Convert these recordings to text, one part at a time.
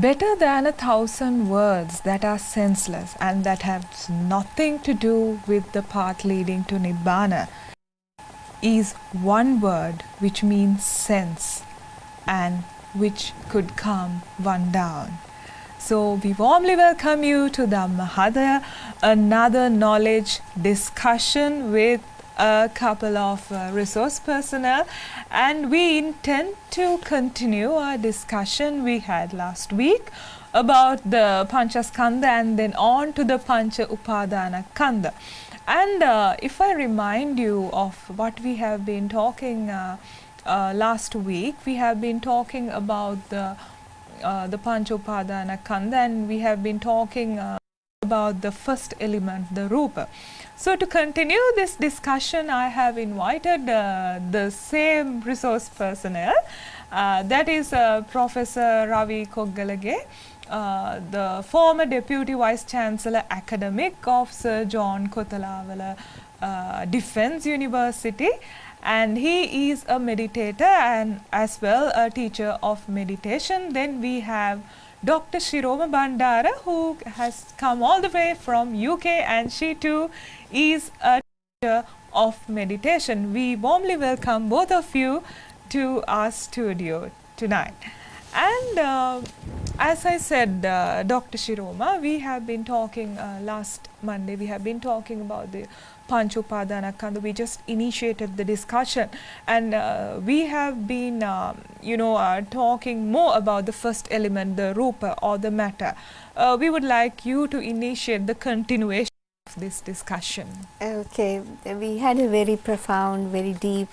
Better than 1,000 words that are senseless and that have nothing to do with the path leading to Nibbana is one word which means sense and which could calm one down. So we warmly welcome you to Dhammahada, another knowledge discussion with a couple of resource personnel, and we intend to continue our discussion we had last week about the Panchaskandha and then on to the Pancha Upadana Kanda. And if I remind you of what we have been talking last week, we have been talking about the Pancha Upadana Kanda, and we have been talking about the first element, the Rupa. So to continue this discussion, I have invited the same resource personnel, that is Professor Ravi Koggalage, the former Deputy Vice Chancellor Academic of Sir John Kotalawala Defence University, and he is a meditator and as well a teacher of meditation. Then we have Dr. Shiroma Bandara, who has come all the way from UK, and she too is a teacher of meditation. We warmly welcome both of you to our studio tonight. And as I said, Dr. Shiroma, we have been talking last Monday, we have been talking about the Pancha Upadana Kanda. We just initiated the discussion, and we have been talking more about the first element, the Rupa or the matter. We would like you to initiate the continuation of this discussion. Okay, we had a very profound, very deep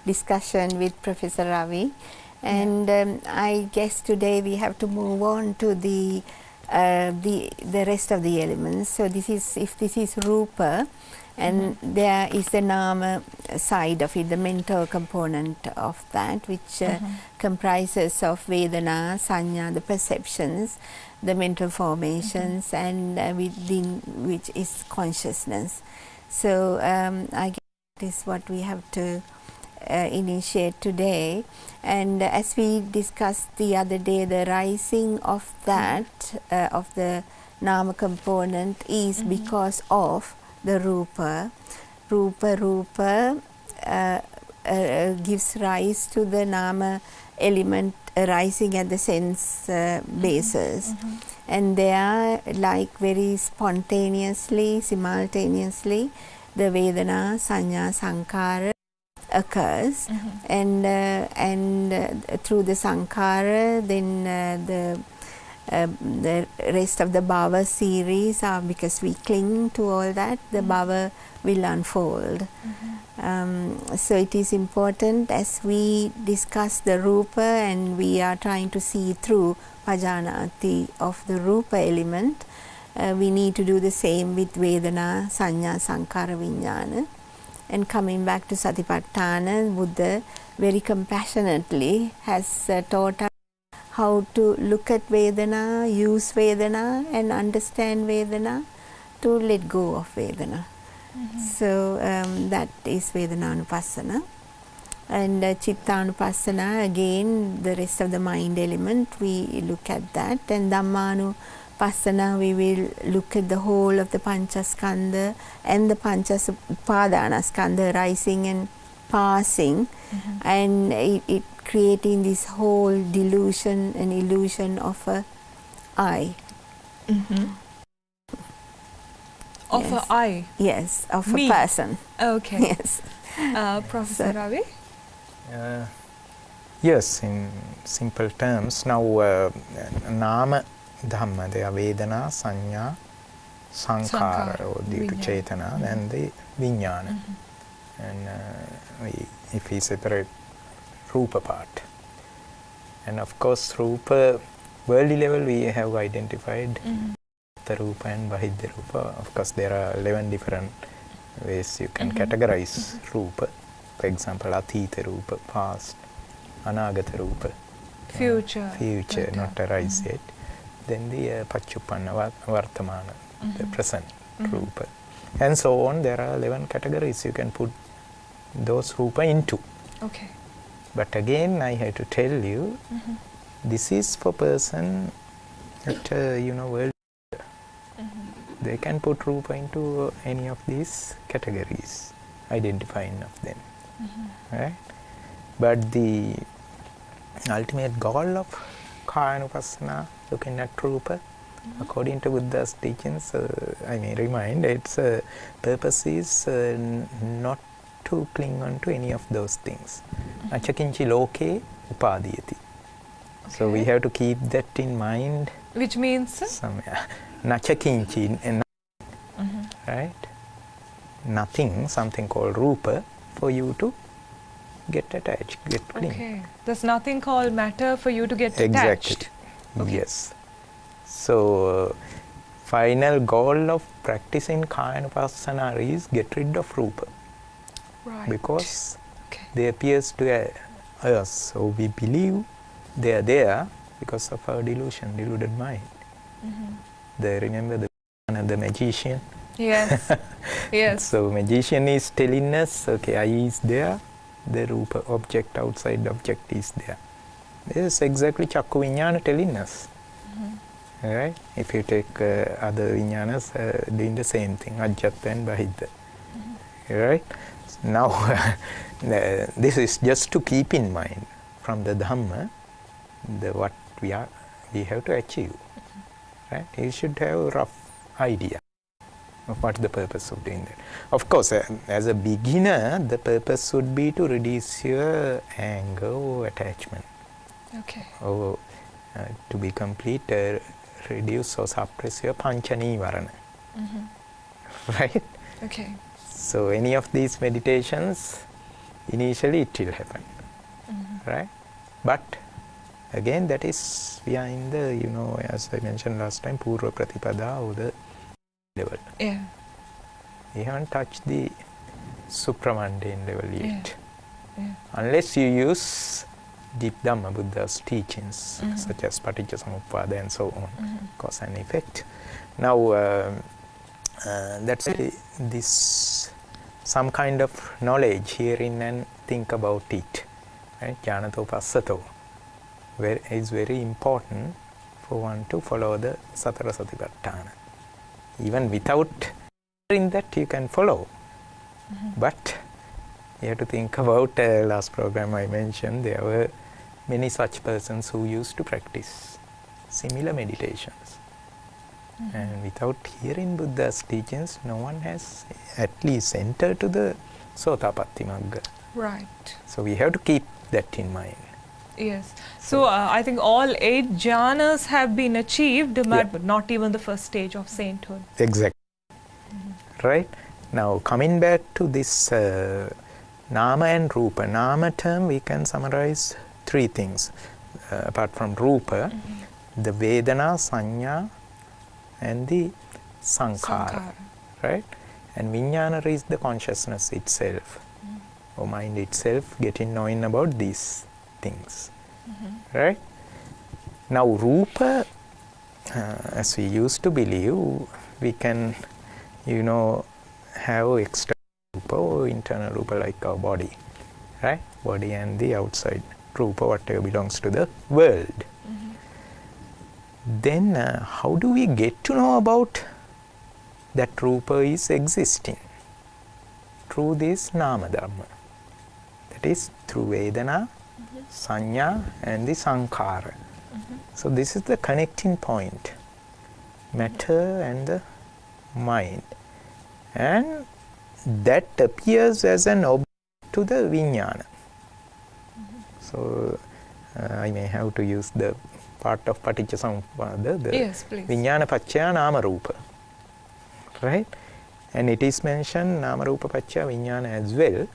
discussion with Professor Ravi, and I guess today we have to move on to the rest of the elements. So this is, if this is Rupa, and there is the Nama side of it, the mental component of that, which comprises of Vedana, Sanya, the perceptions, the mental formations, and within which is consciousness. So I guess that is what we have to initiate today. And as we discussed the other day, the rising of that, of the Nama component is because of the Rupa. Rupa gives rise to the Nama element arising at the sense basis, and they are like very spontaneously, simultaneously, the Vedana, Sanya, Sankara occurs, and through the Sankara, then the rest of the Bhava series are, because we cling to all that, the Bhava will unfold. So it is important as we discuss the Rupa and we are trying to see through Pajanati of the Rupa element, we need to do the same with Vedana, Sanya, Sankara, Vijnana. And coming back to Satipatthana, Buddha very compassionately has taught us how to look at Vedana, use Vedana, and understand Vedana, to let go of Vedana. So that is Vedananupassana. And Chittanupassana, again, the rest of the mind element, we look at that. And Dhammanupassana, we will look at the whole of the Panchaskandha and the Panchapadanaskandha rising and passing, and it creating this whole delusion and illusion of a I. Of a I? Yes, of Me. a person. Okay. Yes. Professor Ravi? Yes, in simple terms, now Nama Dhamma, they are Vedana, Sanya, Sankara, or due to Chetana, and the Vijnana. And if we separate Rupa part, and of course Rupa, worldly level we have identified the Rupa and Bahidya Rupa. Of course there are 11 different ways you can categorize Rupa. For example, Atita Rupa, past, Anagata Rupa, future not arise yet. Then the Pachupanna, Vartamana, the present Rupa. And so on, there are 11 categories you can put those Rupa into. Okay. But again, I have to tell you, this is for person But, world, they can put Rupa into any of these categories, identifying of them. Right? But the ultimate goal of Kayanupassana, looking at Rupa, according to Buddha's teachings, I may remind, its purpose is not to cling on to any of those things. Nachakinchi loke upadiyati. So we have to keep that in mind. Which means? Nachakinchi, right? Nothing, something called Rupa, for you to get attached, get clinged. Okay. There's nothing called matter for you to get Exactly. attached. Okay. Yes. So, final goal of practicing Kayanupassana is get rid of Rupa. Right. Because they appears to us. So we believe they are there because of our delusion, deluded mind. Remember the magician? Yes. Yes. So magician is telling us, okay, I is there, the Rupa object, outside object is there. This is exactly Chakku Vijnana telling us. Right? If you take other Vijnanas doing the same thing, Ajjata and Bahidda. Right? Now, this is just to keep in mind from the Dhamma, what we have to achieve. Right? You should have a rough idea of what the purpose of doing that. Of course, as a beginner, the purpose would be to reduce your anger or attachment. Okay. Or to be complete, reduce or suppress your pancha nivarana. Right? Okay. So any of these meditations, initially it will happen. Right? But again, that is, we are in the, as I mentioned last time, Purva Pratipada, or the level. Yeah. We haven't touched the supramundane level yet. Yeah. Unless you use deep Dhamma Buddha's teachings, such as Paticcasamuppada and so on, cause and effect. Now, that's this some kind of knowledge herein and think about it. Right? Jnanato passato is very important for one to follow the Satara Satipatthana. Even without in that you can follow. But you have to think about, last program I mentioned, there were many such persons who used to practice similar meditations. And without hearing Buddha's teachings, no one has at least entered to the Sotapatti Magga. Right. So we have to keep that in mind. Yes. So I think all 8 jhanas have been achieved, but not even the first stage of sainthood. Exactly. Right? Now coming back to this Nama and Rupa. Nama term we can summarize 3 things. Apart from Rupa, the Vedana, Sanya and the Sankhara. Right? And Vijnana is the consciousness itself, or mind itself, getting knowing about these things. Right? Now Rupa, as we used to believe, we can, have external Rupa or internal Rupa like our body. Right? Body and the outside Rupa, whatever belongs to the world. Then how do we get to know about that Rupa is existing? Through this Nama Dhamma. That is through Vedana, Sanya and the Sankhara. So this is the connecting point. Matter and the mind. And that appears as an object to the Vijnana. So I may have to use the part of Paticcasamuppada, the Vijnana Paccaya Nama Rupa. Right? And it is mentioned Nama Rupa Paccaya Vijnana as well.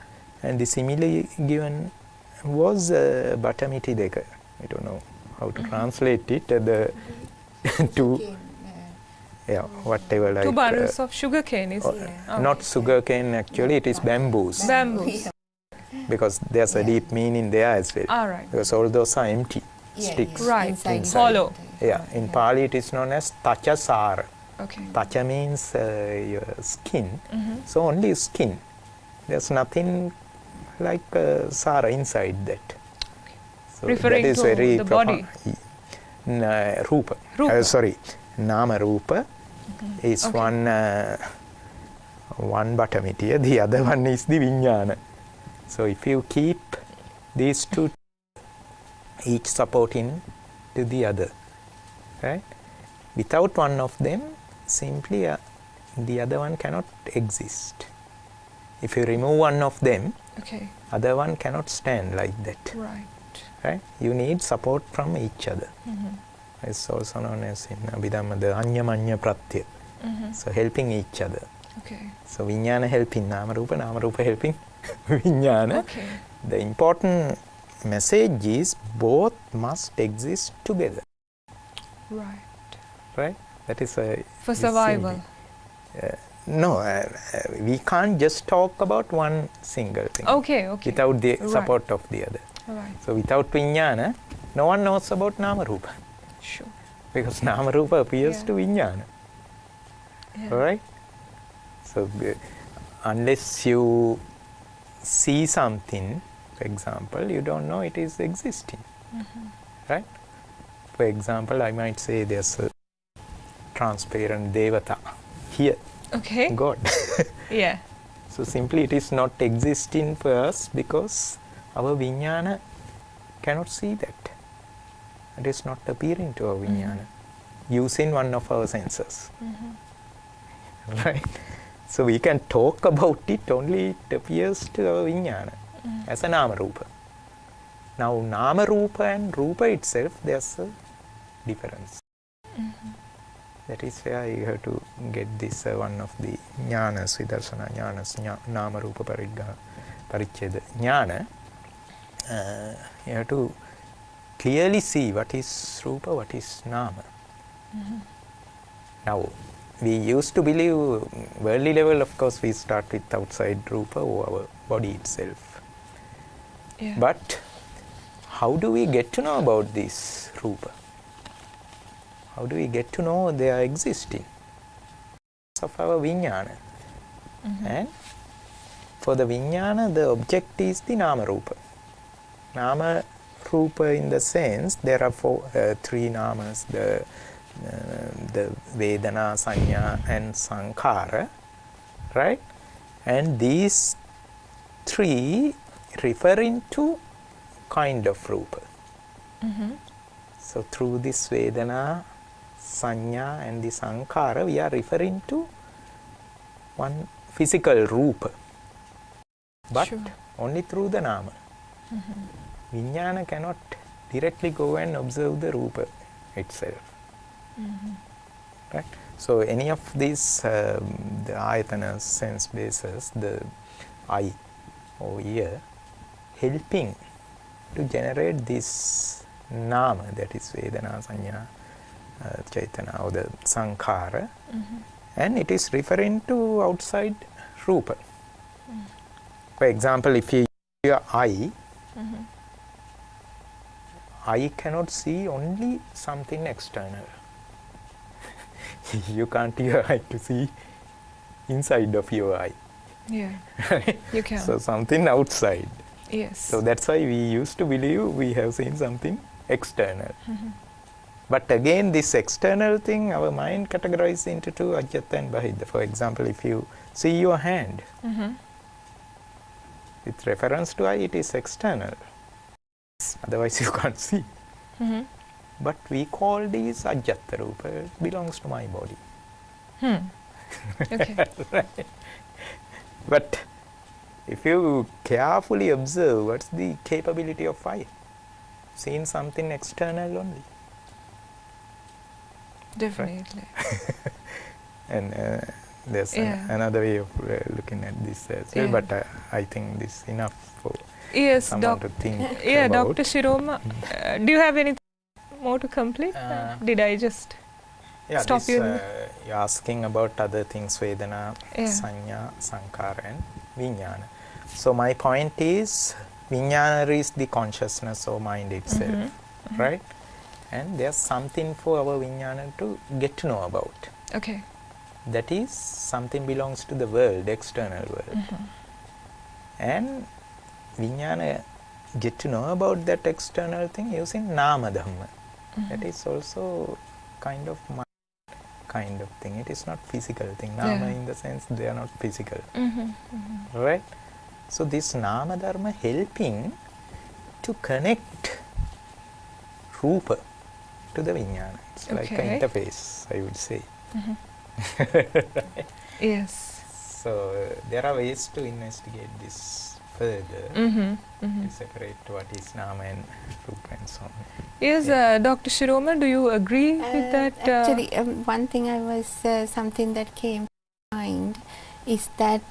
And the simile given was Batamiti Deka. I don't know how to translate it. The two, whatever like. 2 bundles of sugar cane is not sugar cane actually, it is bamboos. Bamboos. Because there's a deep meaning there as well. All right. Because all those are empty sticks. Right. Hollow. Yeah. In Pali it is known as Tacha Sara. Okay. Tacha means your skin. So only skin. There's nothing like Sara inside that. So referring that is to very the body. Rupa. Sorry, Nama Rupa is one bottom here, the other one is the Vijnana. So if you keep these two, each supporting to the other, right? Without one of them, simply the other one cannot exist. If you remove one of them, other one cannot stand like that. Right? You need support from each other. It's also known as in Abhidhamma the Anya-Manya Pratya. So helping each other. So Vijnana helping Nama Rupa helping Vijnana. The important message is both must exist together. Right? That is for survival. No, we can't just talk about one single thing without the support of the other. So without Vijnana, no one knows about Nama Rupa. Because Nama Rupa appears to Vijnana. Alright? So unless you see something, for example, you don't know it is existing. Right? For example, I might say there's a transparent Devata here. God. So simply it is not existing for us because our Vijnana cannot see that. It is not appearing to our Vijnana using one of our senses. Right? So we can talk about it, only it appears to our Vijnana as a Nama Rupa. Now Nama Rupa and Rupa itself, there's a difference. That is where you have to get this one of the jnanas, vidarsana jnanas, Nama Rupa Paricheda jnana. You have to clearly see what is Rupa, what is Nama. Now, we used to believe, worldly level, of course, we start with outside Rupa or our body itself. But how do we get to know about this Rupa? How do we get to know they are existing? Of our Vijnana. And for the Vijnana, the object is the Nama Rupa. Nama Rupa in the sense, there are three Namas, the Vedana, Sanya and Sankhara, right? And these three referring to kind of Rupa. So through this Vedana, Sanya and the Sankhara, we are referring to one physical Rupa, but only through the Nama. Vijnana cannot directly go and observe the Rupa itself. Right? So any of these, the ayatanas, sense bases, the eye or ear, helping to generate this Nama, that is Vedana, Sanya, Chaitana or the Sankhara, and it is referring to outside Rupa. For example, if you your eye, eye cannot see only something external. You can't use your eye to see inside of your eye. You can. So something outside. So that's why we used to believe we have seen something external. But again, this external thing, our mind categorizes into two, Ajjata and Bahidha. For example, if you see your hand, with reference to eye, it is external. Otherwise, you can't see. But we call these Ajjata Rupa, it belongs to my body. Right? But if you carefully observe, what's the capability of eye? Seeing something external only. Definitely. And there's another way of looking at this as well, but I think this is enough for someone to think about. Dr. Shiroma, do you have anything more to complete? Did I just stop you? You're asking about other things, Vedana, Sanya, Sankhara and Vijnana. So my point is, Vijnana is the consciousness or mind itself, right? And there's something for our Vijnana to get to know about. That is, something belongs to the world, external world. And Vijnana get to know about that external thing using Nama Dhamma. that is also kind of kind of thing. It is not physical thing. Nama in the sense they are not physical. Right? So this Nama Dharma helping to connect Rupa to the Vijnana. It's like an interface, I would say. Yes. So there are ways to investigate this further, to separate what is Nama and Rupa and so on. Yes, Dr. Shiroma, do you agree with that? Actually, one thing I was, something that came to mind is that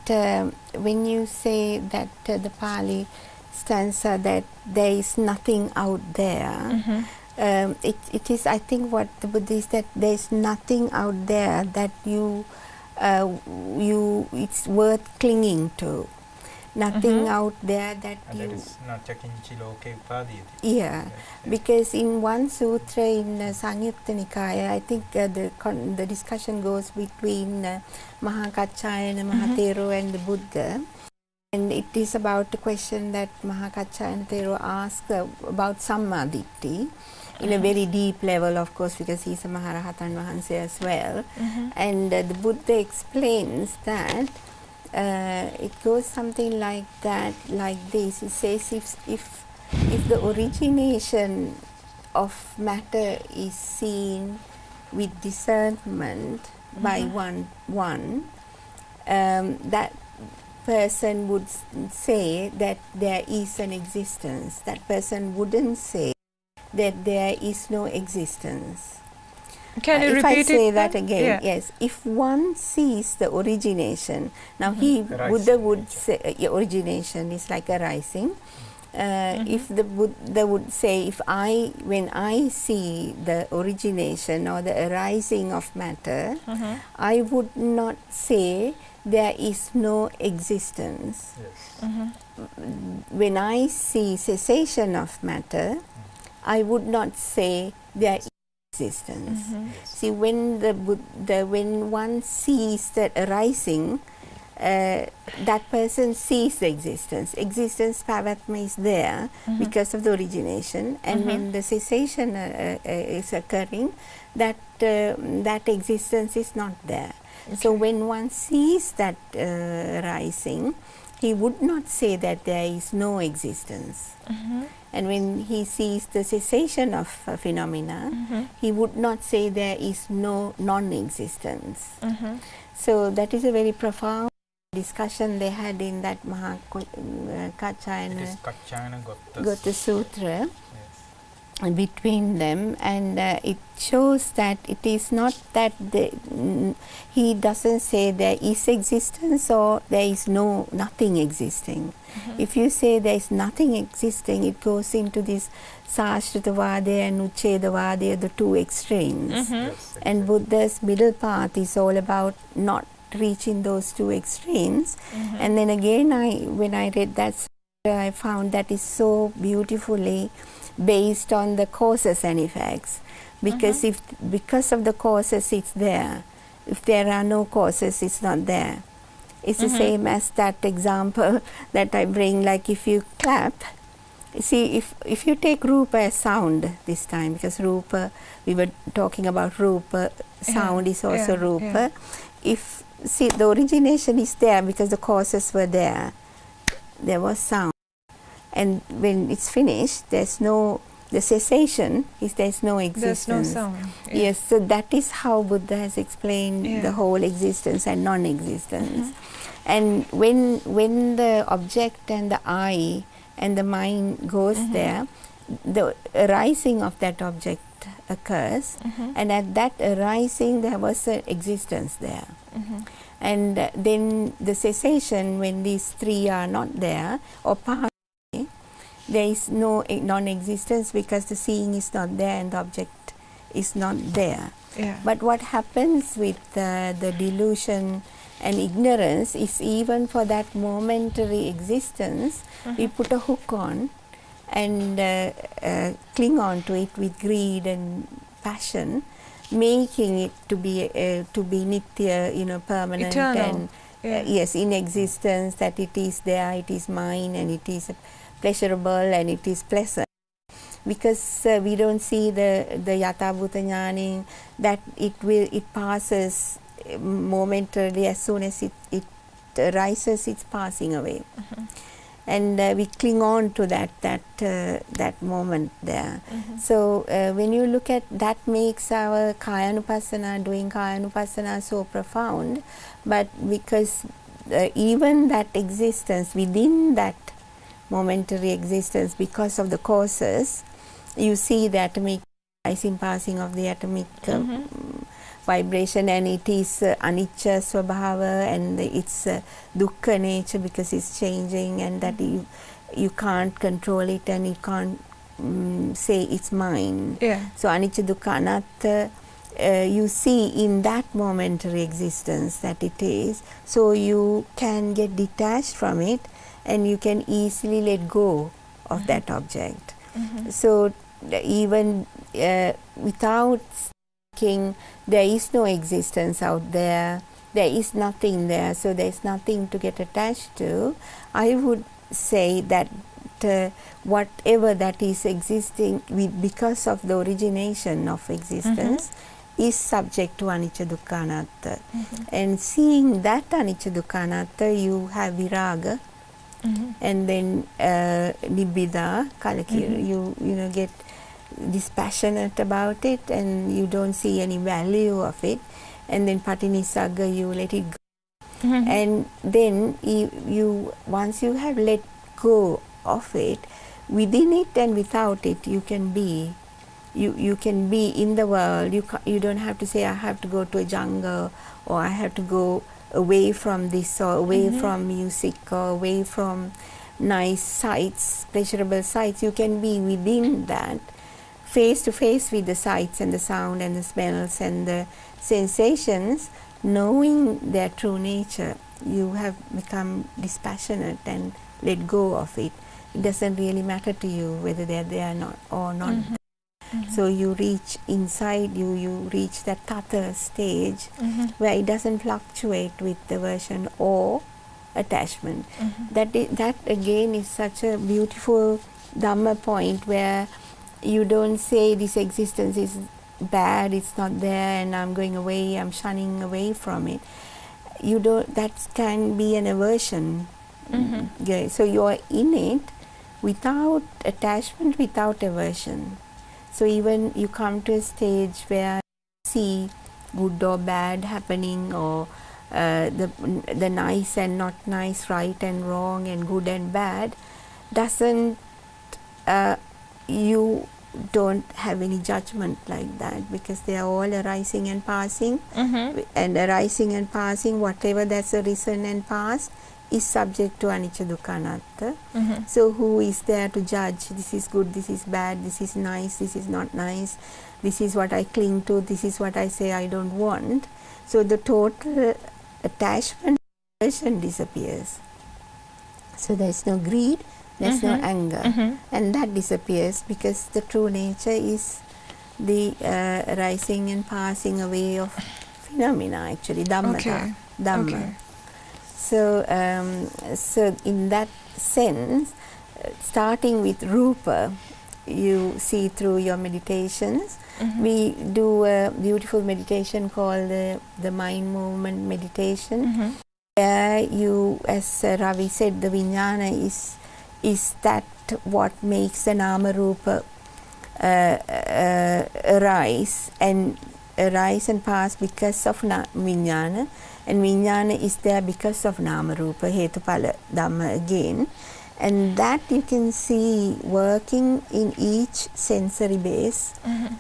when you say that the Pali stanza that there is nothing out there, it is, I think what the Buddha is that there is nothing out there that it's worth clinging to. Nothing out there that that is not Chakinchi Loke Upadiyati. Yeah, because in one sutra in Sanyutta Nikaya, I think the discussion goes between Mahakaccayana, Mahathero and the Buddha. And it is about the question that Mahakaccayana Thero asked about Sammaditthi in a very deep level, of course, because he's a Maharahatan Vahanse as well. And the Buddha explains that it goes something like that, like this. It says if the origination of matter is seen with discernment by one, that person would say that there is an existence. That person wouldn't say that there is no existence. Can you if repeat I say it that then? again, yes. If one sees the origination, now Buddha would say origination is like a rising. If the Buddha would say, when I see the origination or the arising of matter, I would not say there is no existence. When I see cessation of matter, I would not say there is existence. See, when when one sees that arising, that person sees the existence. Existence, pavatma, is there because of the origination, and when the cessation is occurring, that existence is not there. So when one sees that rising, he would not say that there is no existence. And when he sees the cessation of phenomena, he would not say there is no non-existence. So that is a very profound discussion they had in that Mahakaccayana Gotta Sutra between them, and it shows that it is not that he doesn't say there is existence or there is nothing existing. If you say there is nothing existing, it goes into this Sashtritavada and Uchedavada, the two extremes. And Buddha's middle path is all about not reaching those two extremes. And then again, when I read that, I found that is so beautifully based on the causes and effects, because because of the causes it's there. If there are no causes, it's not there. It's the same as that example that I bring, like if you clap, see, if you take Rupa as sound this time, because Rupa, we were talking about Rupa, sound is also Rupa. If, see, the origination is there because the causes were there was sound. And when it's finished, there's no, the cessation is there's no existence. There's no sound. Yes, so that is how Buddha has explained the whole existence and non-existence. And when the object and the I and the mind goes there, the arising of that object occurs, and at that arising there was an existence there. And then the cessation, when these three are not there, or part, there is no non-existence because the seeing is not there and the object is not there. But what happens with the delusion and ignorance is, even for that momentary existence, we put a hook on and cling on to it with greed and passion, making it to be nitya, permanent, eternal, and yes, in existence, that it is there, it is mine, and it is pleasurable and it is pleasant. because we don't see the yatha bhuta jnana, that it passes momentarily. As soon as it rises, it's passing away. And we cling on to that moment there. So when you look at that, makes our doing Kayanupassana so profound. But because even that existence, within that momentary existence, because of the causes, you see the atomic rising, passing of the atomic vibration, and it is anicca swabhava, and it's dukkha nature because it's changing, and that you can't control it, and you can't say it's mine. So anicca dukkha anatta, you see in that momentary existence that it is, so you can get detached from it, and you can easily let go of that object. So even without thinking, there is no existence out there, there is nothing there, so there is nothing to get attached to, I would say that whatever that is existing because of the origination of existence is subject to anicca dukkha anatta. And seeing that anicca dukkha anatta, you have viraga, and then nibbida, kalakira, you get dispassionate about it, and you don't see any value of it, and then patinissagga, you let it go. And then you once you have let go of it, within it and without it, you can be. You can be in the world. You don't have to say, I have to go to a jungle, or I have to go away from this, or away from music, or away from nice sights, pleasurable sights. You can be within that, face to face with the sights and the sound and the smells and the sensations, knowing their true nature. You have become dispassionate and let go of it. It doesn't really matter to you whether they're there or not. So you reach inside you reach that tattva stage where it doesn't fluctuate with aversion or attachment. That again is such a beautiful Dhamma point, where you don't say this existence is bad, it's not there, and I'm going away, I'm shunning away from it. You don't. That can be an aversion. Yeah, so you are in it without attachment, without aversion. So even you come to a stage where you see good or bad happening, or the nice and not nice, right and wrong, and good and bad, doesn't you don't have any judgment like that, because they are all arising and passing, and arising and passing, whatever that's arisen and passed is subject to anicca dukkha anatta. So who is there to judge, this is good, this is bad, this is nice, this is not nice, this is what I cling to, this is what I say I don't want. So the total attachment aversion disappears. So there is no greed, there's no anger, and that disappears, because the true nature is the rising and passing away of phenomena, actually, dhammata, dhamma. So, so in that sense, starting with rupa, you see through your meditations. We do a beautiful meditation called the mind movement meditation, where you, as Ravi said, the vijnana is that what makes the nama rupa arise and pass because of vijnana, and vijnana is there because of nama rupa, hetupala dhamma again, and that you can see working in each sensory base,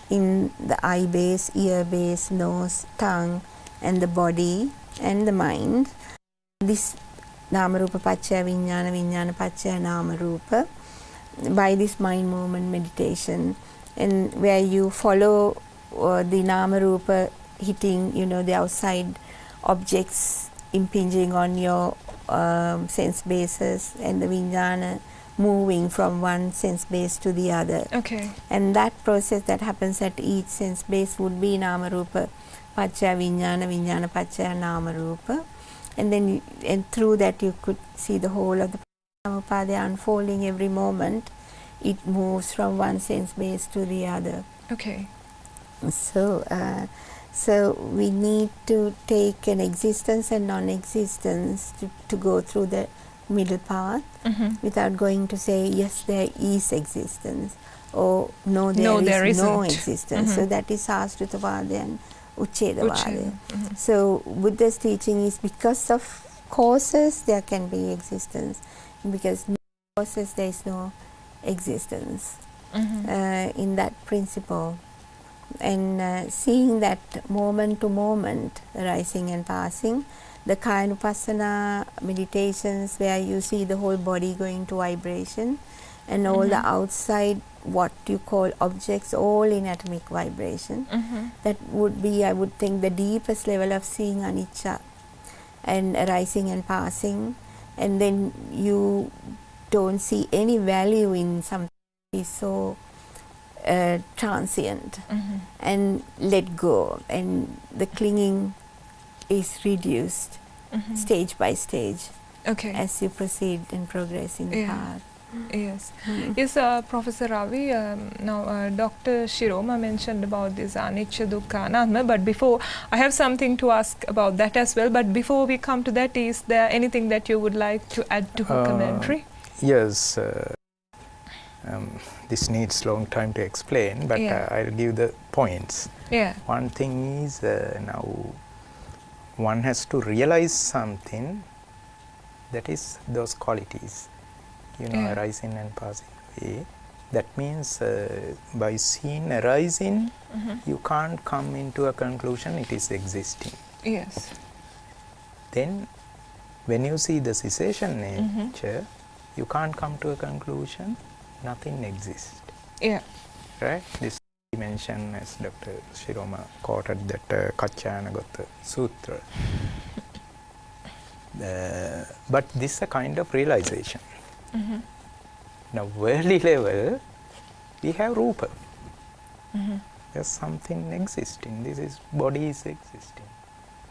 in the eye base, ear base, nose, tongue, and the body and the mind. This nama rupa paccaya vijnana, vijnana paccaya nama rupa, by this mind movement meditation, and where you follow the nama rupa hitting, the outside objects impinging on your sense bases, and the vijnana moving from one sense base to the other. And that process that happens at each sense base would be nama rupa paccaya vijnana, vijnana paccaya nama rupa. And then and through that you could see the whole of the Samappada unfolding every moment it moves from one sense base to the other. Okay. So, so we need to take an existence and non-existence to go through the middle path without going to say, yes, there is existence, or no, there is no existence. So that is Sāstrutavāda and Uccedavāda. So Buddha's teaching is because of causes there can be existence, because no causes there is no existence in that principle. And seeing that moment to moment, arising and passing, the Kāyanupassana meditations where you see the whole body going to vibration, and all the outside, what you call objects, all in atomic vibration. That would be, I would think, the deepest level of seeing anicca and arising and passing. And then you don't see any value in something that is so transient, and let go, and the clinging is reduced stage by stage as you proceed and progress in the path. Yes. Yes, Professor Ravi, now Dr. Shiroma mentioned about this anicca, dukkha, anatma, but before, I have something to ask about that as well, but before we come to that, is there anything that you would like to add to her commentary? Yes. This needs long time to explain, but I'll give the points. One thing is, now one has to realize something, that is those qualities, you know, arising and passing away. That means by seeing arising, you can't come into a conclusion it is existing. Yes. Then when you see the cessation nature, you can't come to a conclusion nothing exists. Right? This mention, as Dr. Shiroma quoted, that Kaccāyanagotta Sutra. But this is a kind of realization. Now, worldly level, we have Rupa. There's something existing. This is body is existing.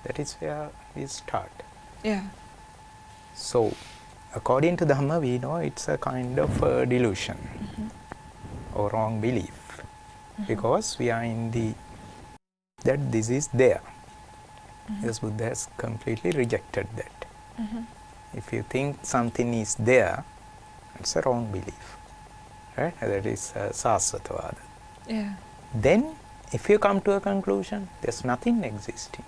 That is where we start. So, according to Dhamma, we know it's a kind of delusion or wrong belief, because we are in the that this is there. Yes, Buddha has completely rejected that. If you think something is there, it's a wrong belief, right? That is Sāstrutavāda. Then, if you come to a conclusion, there's nothing existing,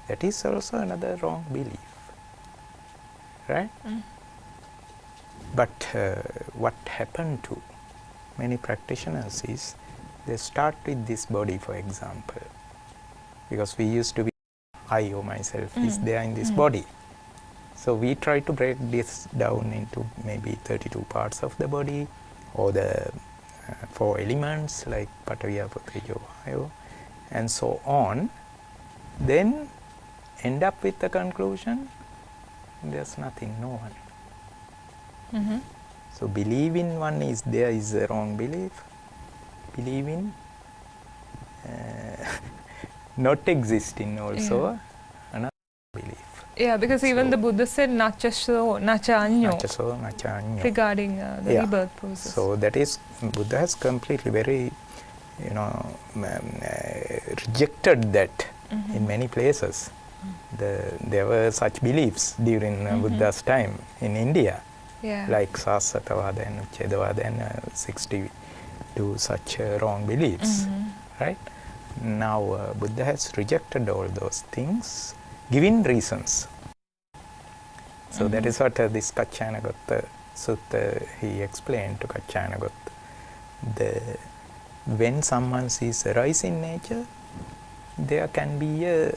that is also another wrong belief. Right? But what happened to many practitioners is, they start with this body, for example, because we used to be, I or myself is there in this body. So we try to break this down into maybe 32 parts of the body, or the 4 elements like Patavi, Apo, Tejo, Vayo, and so on. Then end up with the conclusion, there's nothing, no one. So believing one is there is a wrong belief. Believing not existing also another belief. Because even the Buddha said nachaso, nacha regarding the rebirth process. So that is, Buddha has completely very, you know, rejected that in many places. There were such beliefs during Buddha's time in India, like Sāstrutavāda and Uccedavāda and 62 such wrong beliefs, right? Now Buddha has rejected all those things, giving reasons. So that is what this Kaccāyanagotta Sutta, he explained to Kaccāyanagotta. When someone sees a rising nature, there can be a,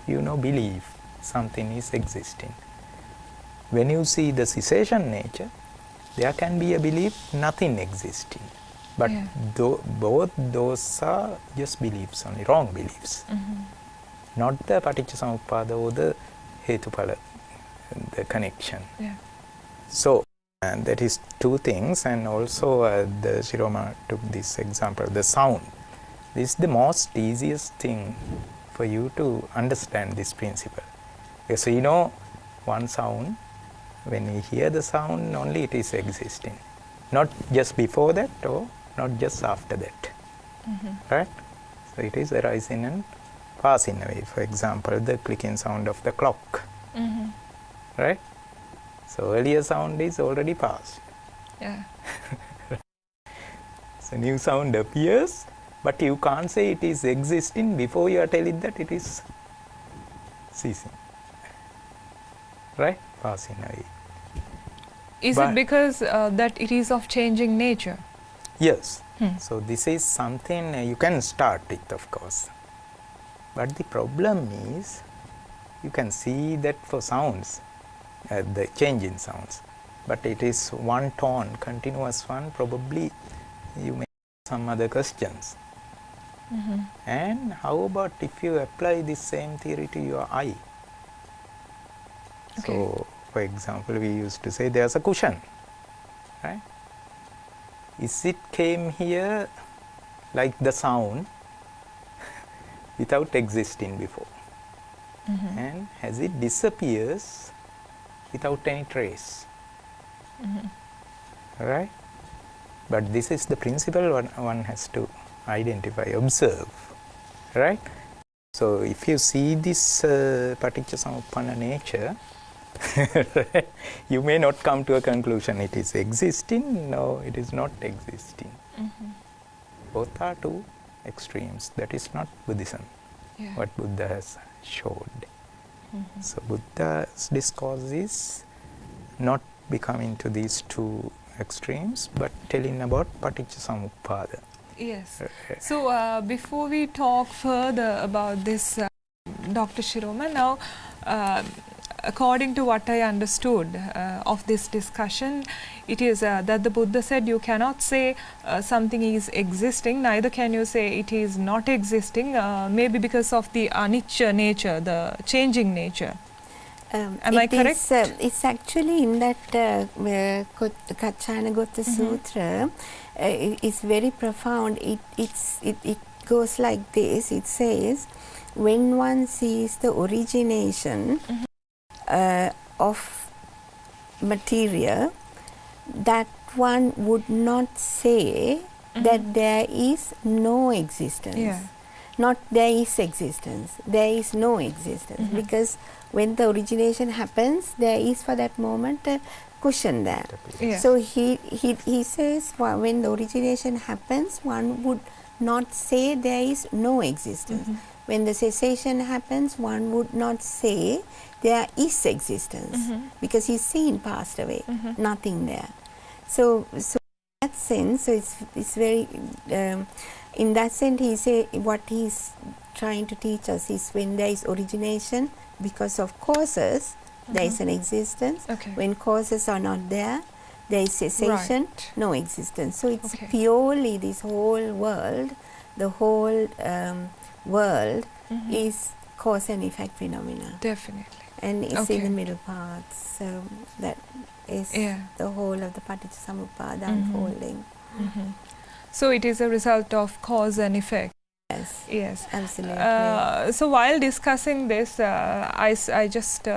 you know, belief something is existing. When you see the cessation nature, there can be a belief nothing existing. But both those are just beliefs only, wrong beliefs. Not the Paticcasamuppada or the Hetupala, the connection. So, and that is two things, and also the Shiroma took this example, the sound. This is the most easiest thing for you to understand this principle. So you know one sound, when we hear the sound only it is existing. Not just before that or not just after that. Right? So it is arising and passing away. For example, the clicking sound of the clock. Right? So earlier sound is already past. Yeah. So new sound appears, but you can't say it is existing before you are telling that it is ceasing. Right? Passing away. Is it because that it is of changing nature? Yes. So this is something you can start with, of course. But the problem is, you can see that for sounds, the change in sounds, but it is one tone, continuous one, probably you may have some other questions. And how about if you apply this same theory to your eye? Okay. So, for example, we used to say there's a cushion, right? Is it came here like the sound without existing before? And has it disappears without any trace? Right? But this is the principle one has to identify, observe. Right? So if you see this Paticca nature, you may not come to a conclusion it is existing, no, it is not existing. Both are two extremes. That is not Buddhism, what Buddha has showed. So Buddha's discourse is not becoming to these two extremes, but telling about Paticca. Yes. So before we talk further about this, Dr. Shiroma, now according to what I understood of this discussion, it is that the Buddha said you cannot say something is existing, neither can you say it is not existing, maybe because of the anicca nature, the changing nature. Am I correct? It's actually in that Kacchanagotta Sutra, it's very profound. It goes like this. It says, when one sees the origination of material, that one would not say that there is no existence. Not there is existence, there is no existence, because when the origination happens, there is for that moment a cushion there. So he says when the origination happens, one would not say there is no existence. When the cessation happens, one would not say there is existence, because he's seen passed away, nothing there. So in that sense, so it's very in that sense, he say what he's trying to teach us is when there is origination, because of causes, there is an existence. When causes are not there, there is cessation, no existence. So it's purely this whole world, the whole world is cause and effect phenomena. Definitely. And it's in the middle part. So that is the whole of the Paticca unfolding. So it is a result of cause and effect. Yes, absolutely. So while discussing this, I just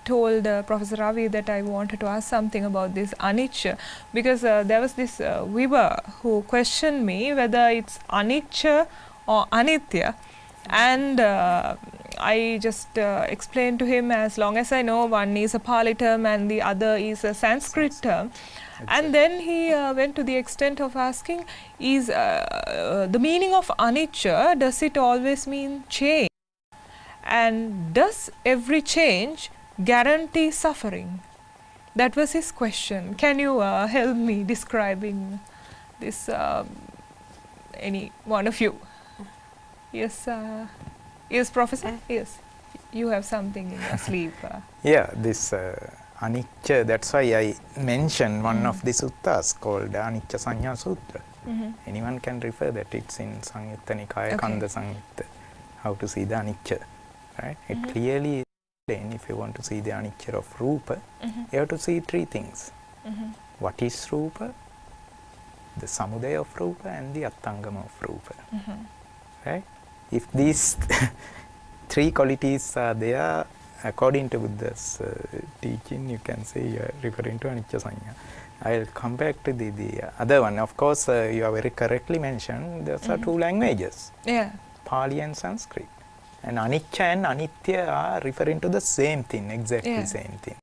told Professor Ravi that I wanted to ask something about this anicca, because there was this viewer who questioned me whether it's anicca or anitya, and I just explained to him, as long as I know, one is a Pali term and the other is a Sanskrit term. And then he went to the extent of asking, is the meaning of anicca, does it always mean change? And does every change guarantee suffering? That was his question. Can you help me describing this, any one of you? Yes, yes, Professor? Yes, you have something in your sleeve. Yeah, this anicca, that's why I mentioned one of the suttas called Anicca Sanya Sutra. Anyone can refer that, it's in Samyutta Nikaya, Kanda Samyutta, how to see the anicca. Right? It clearly explains, if you want to see the anicca of Rupa, you have to see three things. What is Rupa, the Samudaya of Rupa, and the Attangama of Rupa. Right? If these three qualities are there, according to Buddha's teaching, you can say you are referring to Anicca Sanya. I'll come back to the other one. Of course, you are very correctly mentioned. Those are two languages. Yeah. Pali and Sanskrit. And anicca and anitya are referring to the same thing, exactly same thing.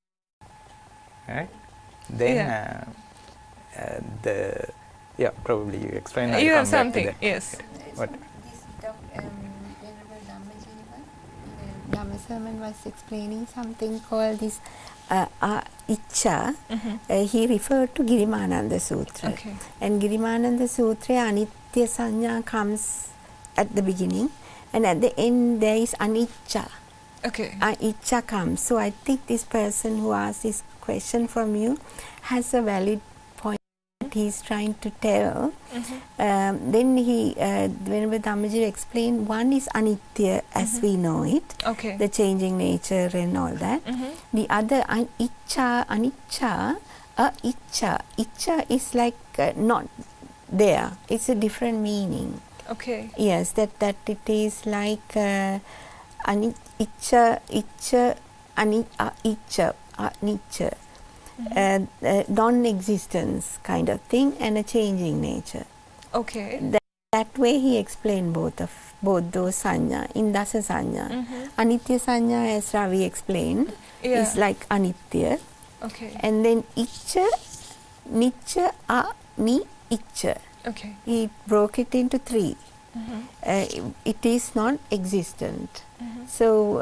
Right? Then probably you explain. You have something, yes. What? This Venerable Dhammajiva in the Dhamma sermon was explaining something called this Icha. He referred to Girimananda Sutra. Okay. And Girimananda Sutra, Anitya Sanya comes at the beginning, and at the end there is Anicca. Okay. Icha comes. So I think this person who asked this question from you has a valid point that he is trying to tell. Then he, Venerable Dhammajiva explained, one is Anitya as we know it, the changing nature and all that. The other, Icha, Anicca, Icha is like not there. It's a different meaning. Okay. Yes, that it is like Icha, non-existence kind of thing, and a changing nature. Okay. That way he explained both those sanya in Dasa Sanya. Anitya Sanya, as Ravi explained, is like Anitya. Okay. And then Icha, Nicca, Ni, Icha. Okay. He broke it into three. It is non-existent. So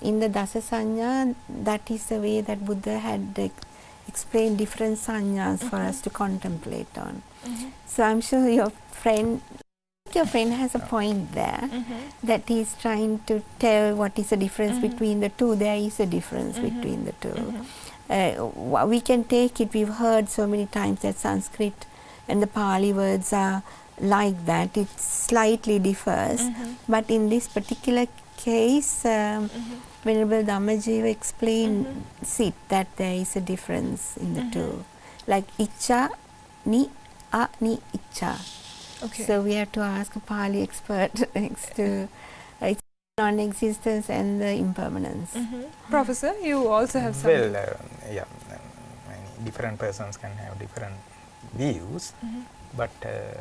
in the Dasa Sanya, that is the way that Buddha had explained different sanyas for us to contemplate on. So I'm sure your friend has a point there, that he is trying to tell what is the difference between the two. There is a difference between the two. We can take it, we've heard so many times that Sanskrit and the Pali words are like that. It slightly differs, but in this particular case, Venerable Dhammajiva explains it that there is a difference in the two. Like Icha, Ni, Icha. Okay. So we have to ask a Pali expert next to its non-existence and the impermanence. Professor, you also have something. Well, many different persons can have different views, but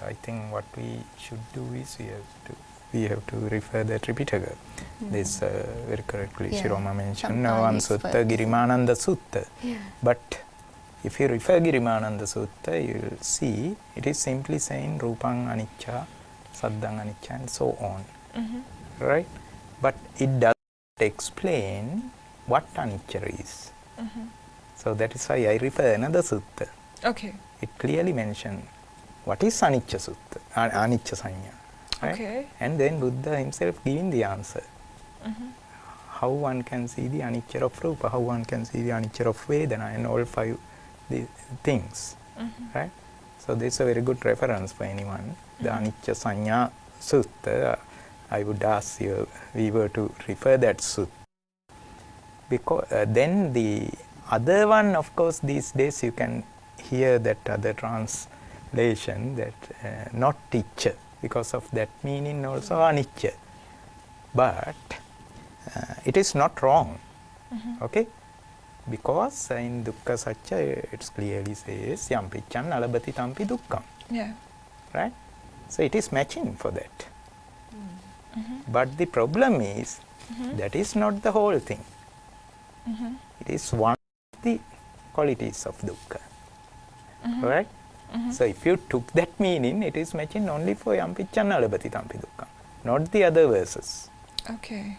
I think what we should do is we have to refer the Tripitaka. This very correctly Shiroma mentioned Navam Sutta, Girimananda Sutta. But if you refer Girimananda Sutta, you will see it is simply saying Rupang Anicca, Saddang Anicca, and so on. Right? But it does not explain what Anicca is. So that is why I refer another sutta. Okay. It clearly mentions what is Anicca Sutta, Anicca Sanya. Right? Okay. And then Buddha himself giving the answer. How one can see the anicca of Rupa, how one can see the anicca of Vedana, and all five things. Right? So this is a very good reference for anyone. The Anicca Sanya Sutta, I would ask you, we were to refer that sutta. Because then the other one, of course, these days you can hear that other translation, that not teacher. Because of that meaning also anicca. But it is not wrong. Okay? Because in dukkha satcha it clearly says yampiccan alabati tampi dukkham. Yeah. Right? So it is matching for that. But the problem is that is not the whole thing. It is one of the qualities of dukkha. Right? So if you took that meaning, it is matching only for yampiccan alabati tampi dukkham, not the other verses. Okay.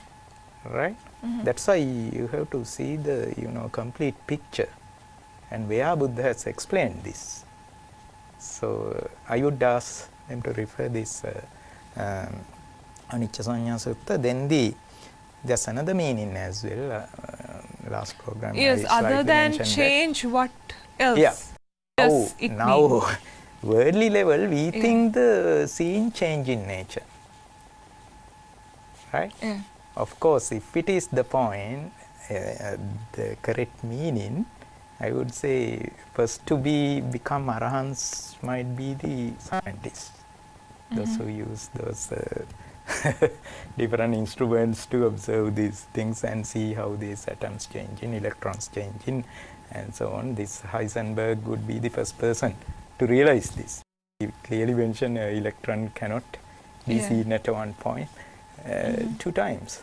Right? That's why you have to see the complete picture and where Buddha has explained this. So I would ask them to refer this Anicca Sanya Sutta. Then there's another meaning as well. Last program. Yes, other than change, what else? Yeah. Now, worldly level, we think the seeing change in nature. Right? Yeah. Of course, if it is the point, the correct meaning, I would say first to become arahants might be the scientists. Those who use those different instruments to observe these things and see how these atoms changing, electrons changing, and so on. This Heisenberg would be the first person to realize this. He clearly mentioned electron cannot be seen at one point two times.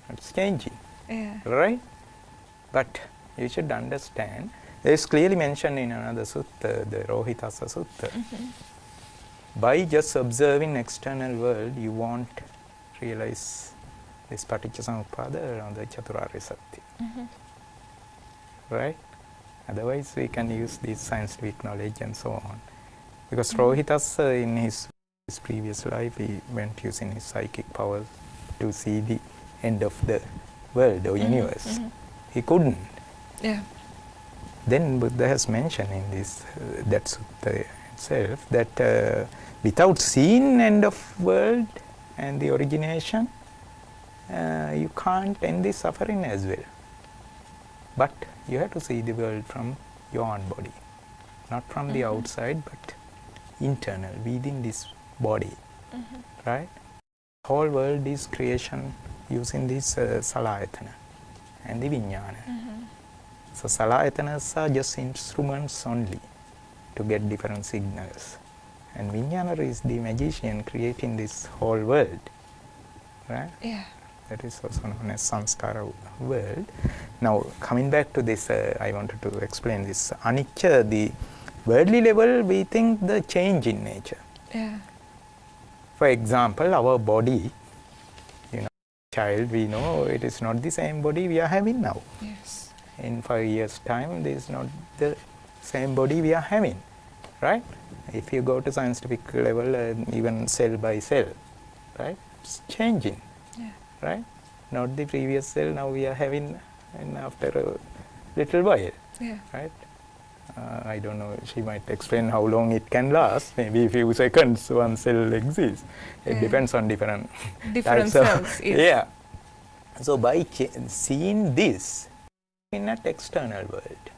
It's changing, right? But you should understand, it's clearly mentioned in another sutta, the Rohitassa Sutta. By just observing external world, you won't realize this Paticca Samuppada or the Chaturarya Satya. Right? Otherwise, we can use this scientific knowledge and so on. Because Rohitassa, in his previous life, he went using his psychic powers to see the end of the world or universe. He couldn't. Yeah. Then Buddha has mentioned in this that sutta itself that without seeing end of world and the origination, you can't end the suffering as well. But you have to see the world from your own body, not from the outside, but internal, within this body, right? Whole world is creation using this salayatana and the vijnana. So salayatanas are just instruments only to get different signals. And vijnana is the magician creating this whole world, right? Yeah. That is also known as samskara world. Now, coming back to this, I wanted to explain this. Anicca, the worldly level, we think the change in nature. Yeah. For example, our body, child, we know it is not the same body we are having now. Yes. In 5 years' time, this is not the same body we are having, right? If you go to scientific level, even cell by cell, right? It's changing, right? Not the previous cell now we are having, and after a little while, right? I don't know, she might explain how long it can last. Maybe a few seconds one cell exists. It depends on different types cells. Yeah. So by seeing this in an external world,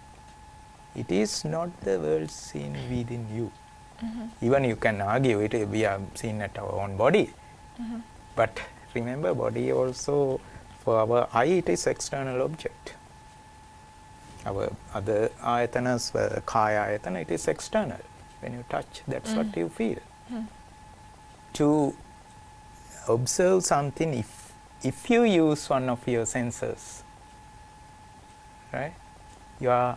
it is not the world seen within you. Even you can argue it, we are seen at our own body. But remember, body also, for our eye, it is external object. Our other ayatanas, kaya ayatana, it is external. When you touch, that's what you feel. To observe something, if you use one of your senses, right, you are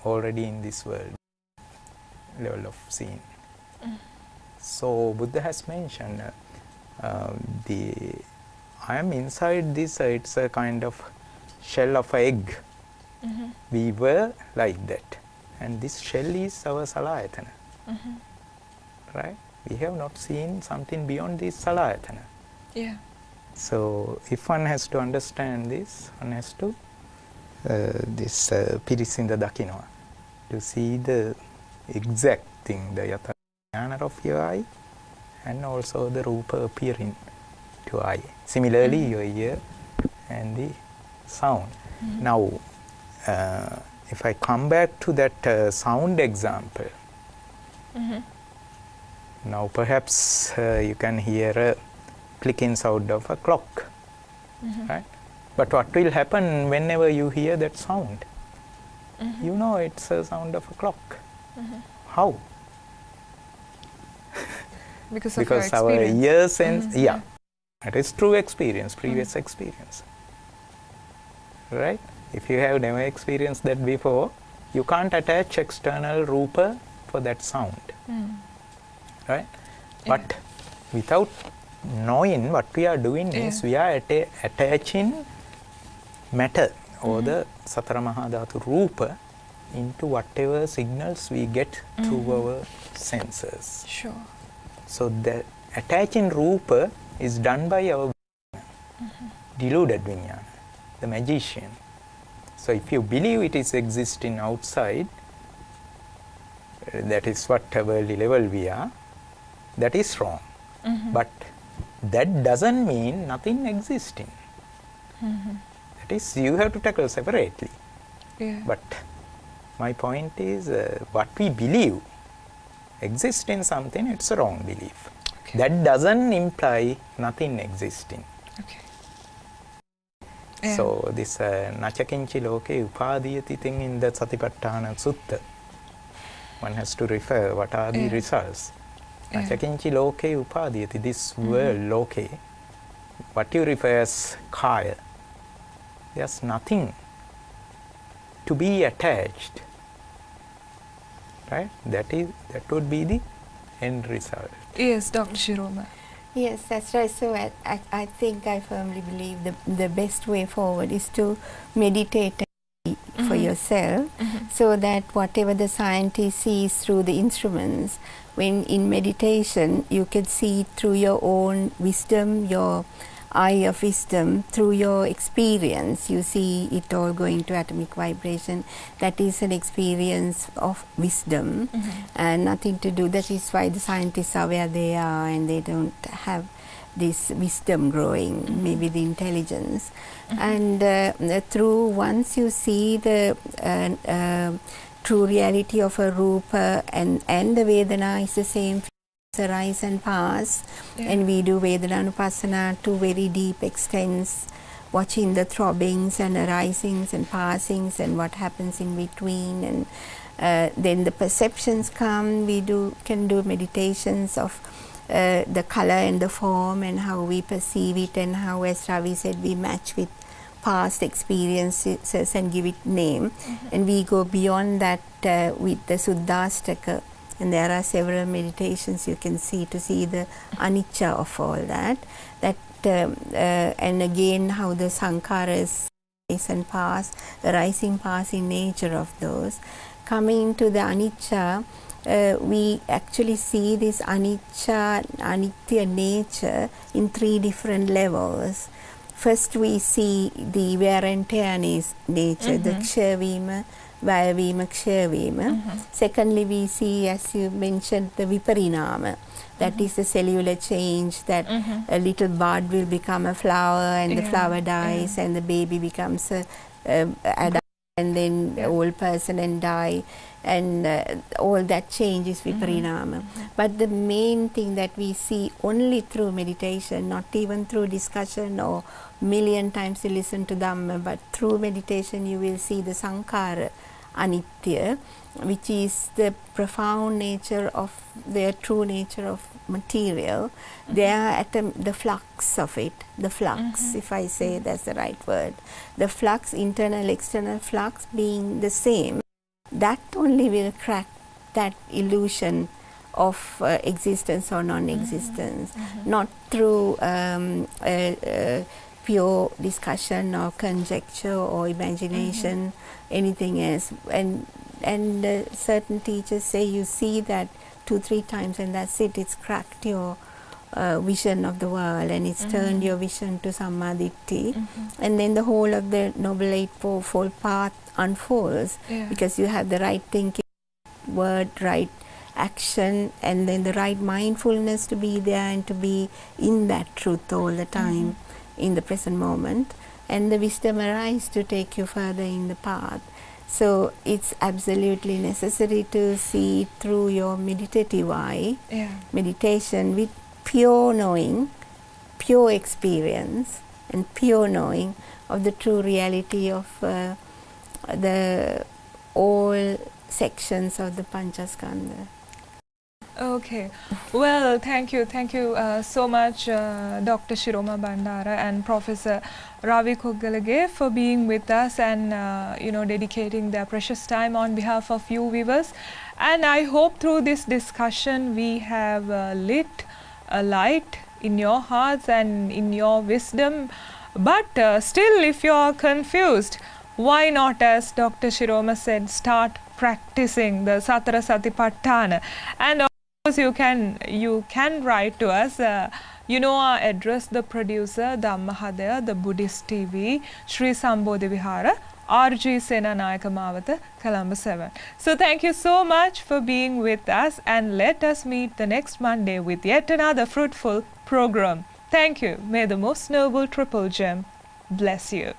already in this world, level of seeing. So Buddha has mentioned I am inside this, it's a kind of shell of egg. We were like that, and this shell is our salayatana, right? We have not seen something beyond this salayatana. Yeah. So if one has to understand this, one has to this pirisinda dakinoa, to see the exact thing, the yatha jnana of your eye, and also the rupa appearing to eye. Similarly, your ear and the sound. Now, if I come back to that sound example, now perhaps you can hear a clicking sound of a clock, right? But what will happen whenever you hear that sound? You know it's a sound of a clock. How? Because our ear sense, it is true experience, previous experience, right? If you have never experienced that before, you can't attach external rupa for that sound, right? But without knowing, what we are doing is we are attaching matter or the Satara Mahadhatu rupa into whatever signals we get through our senses. Sure. So the attaching rupa is done by our deluded vijnana, the magician. So if you believe it is existing outside, that is what worldly level we are, that is wrong. But that doesn't mean nothing existing. That is, you have to tackle separately. But my point is, what we believe exists in something, it's a wrong belief. That doesn't imply nothing existing. Okay. Yeah. So this Nachakinchi Loke Upadiyati thing in the Satipatthana Sutta, one has to refer what are the results. Nachakinchi Loke Upadiyati, this word Loke, what you refer as Kaya, there's nothing to be attached, right? That would be the end result. Yes, Dr. Shiroma. Yes, that's right. So I think I firmly believe the best way forward is to meditate for yourself, so that whatever the scientist sees through the instruments, when in meditation you can see through your own wisdom, your eye of wisdom, through your experience, you see it all going to atomic vibration. That is an experience of wisdom, and nothing to do. That is why the scientists are where they are, and they don't have this wisdom growing, maybe the intelligence. And through, once you see the true reality of a rupa, and the Vedana is the same, arise and pass, and we do Vedananupassana to very deep extents, watching the throbbings and arisings and passings and what happens in between, and then the perceptions come. We can do meditations of the color and the form and how we perceive it, and how, as Ravi said, we match with past experiences and give it name, and we go beyond that with the Suddhastaka. And there are several meditations you can see to see the anicca of all that. And again how the sankharas rise and pass, arising, pass in nature of those. Coming to the anicca, we actually see this anicca, anitya nature in 3 different levels. First we see the wear and tear nature, the kshaya vima, kshaya vima. Secondly, we see, as you mentioned, the viparinama. That is the cellular change, that a little bud will become a flower, and the flower dies, and the baby becomes a adult, and then old person and die, and all that change is viparinama. But the main thing that we see only through meditation, not even through discussion or million times you listen to Dhamma, but through meditation you will see the sankhara anitya, which is the profound nature of their true nature of material. They are at the flux of it, the flux, if I say that's the right word, the flux, internal external flux being the same. That only will crack that illusion of existence or non-existence, not through pure discussion or conjecture or imagination, anything else. And certain teachers say you see that 2-3 times and that's it, it's cracked your vision of the world, and it's turned your vision to Sammaditthi, and then the whole of the Noble Eightfold Path unfolds, because you have the right thinking, word, right action, and then the right mindfulness to be there and to be in that truth all the time, in the present moment, and the wisdom arises to take you further in the path. So it's absolutely necessary to see it through your meditative eye, meditation with pure knowing, pure experience, and pure knowing of the true reality of the all sections of the Panchaskandha. Okay, well, thank you so much, Dr. Shiroma Bandara and Professor Ravi Koggalage, for being with us and dedicating their precious time on behalf of you viewers. And I hope through this discussion we have lit a light in your hearts and in your wisdom. But still, if you are confused, why not, as Dr. Shiroma said, start practicing the Satara Satipatthana. And of course you can write to us. Our address, the producer, Dhammahadaya, the Buddhist TV, Sri Sambodhi Vihara, RG Senanayaka Mawatha, Colombo 7. So thank you so much for being with us, and let us meet the next Monday with yet another fruitful program. Thank you. May the most noble triple gem bless you.